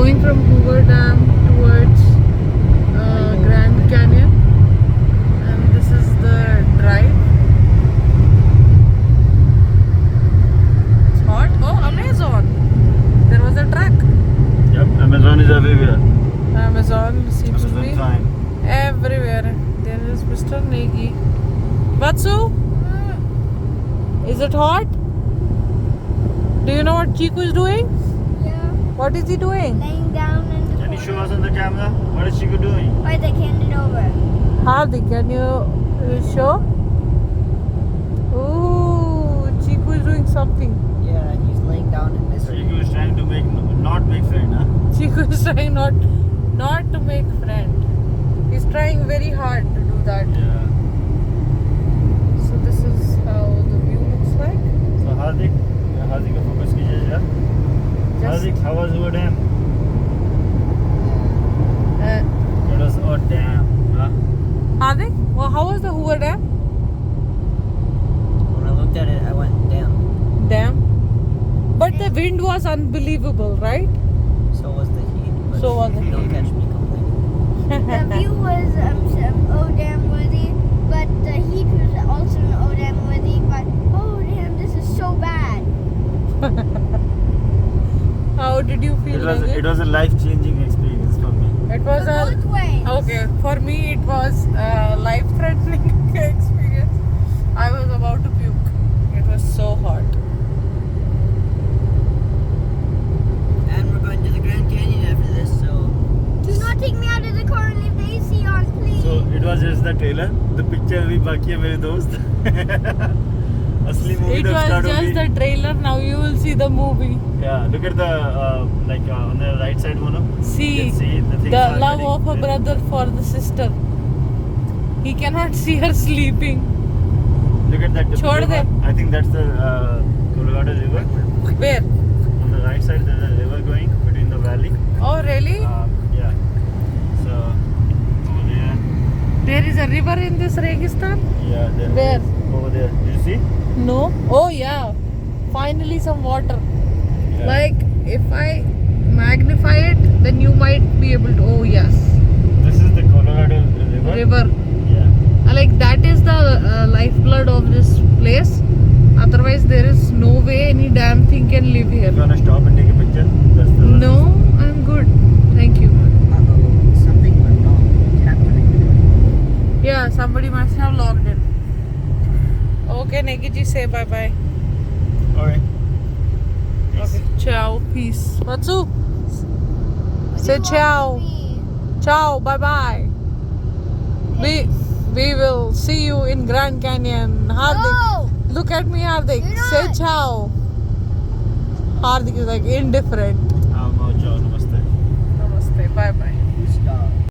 going from Hoover Dam towards Grand Canyon, and this is the drive. It's hot. Oh, Amazon! There was a truck. Yep, Amazon is everywhere. Amazon seems to Amazon be Prime. everywhere. There is Mr. Negi. Vatsu? Is it hot? Do you know what Chiku is doing? Yeah. What is he doing? Laying down in the Can you show corner. us on the camera? What is Chiku doing? Wait, they hand it over. Hardik, can you show? Ooh, Chiku is doing something. Yeah, he's laying down in misery. Chiku is trying to not make friend, huh? Chiku is trying not to make friend. He's trying very hard to do that. Yeah. So this is how the view looks like. So Hardik का focus कीजिए जरा. Hardik, how was Hoover Dam? It was a dam, huh? Hardik, well, how was the Hoover Dam? When I looked at it, I went, damn. Dam. But the wind was unbelievable, right? So was the heat. But So was the you don't heat. catch me complaining. The view was Odam worthy, but the heat was also Odam worthy. But oh damn, this is so bad. How did you feel? It was a life-changing experience for me. It was But both ways. okay. For me, it was a life-threatening experience. I was about to puke. It was so hot. And we're going to the Grand Canyon after this, so... Do not take me out of the car and leave the AC on, please. So it was just the trailer. The picture अभी बाकी है मेरे दोस्त. असली movie It तब was start just होगी. the trailer. Now you will see the movie. Yeah, look at the on the right side, Mono. See, You can see the things the are love getting of a there. brother for the sister. He cannot see her sleeping. Look at that. छोड़ दे. I think that's the Colorado River. Where? On the right side, there's a river going between the valley. Oh, really? Yeah. So over there. There is a river in this Registan? Yeah. There. Where? Over there. Did you see? No. Oh, yeah. Finally, some water. Yeah. Like, if I magnify it, then you might be able to. Oh, yes. This is the Colorado River. River. Yeah. Like, that is the lifeblood of this place. Otherwise, there is no way any damn thing can live here. You wanna stop and take a picture? That's the No, I'm good. Thank you. Uh-oh, something went wrong. We tapped to record. Yeah, somebody must have logged in. Okay, Negiji, say bye-bye. Alright. Okay, ciao, peace. Matsu, say ciao. Ciao, bye-bye. We will see you in Grand Canyon. Hardik, No! look at me, Hardik. You're Say not. ciao. Hardik is like indifferent. Namaste. Namaste, bye-bye.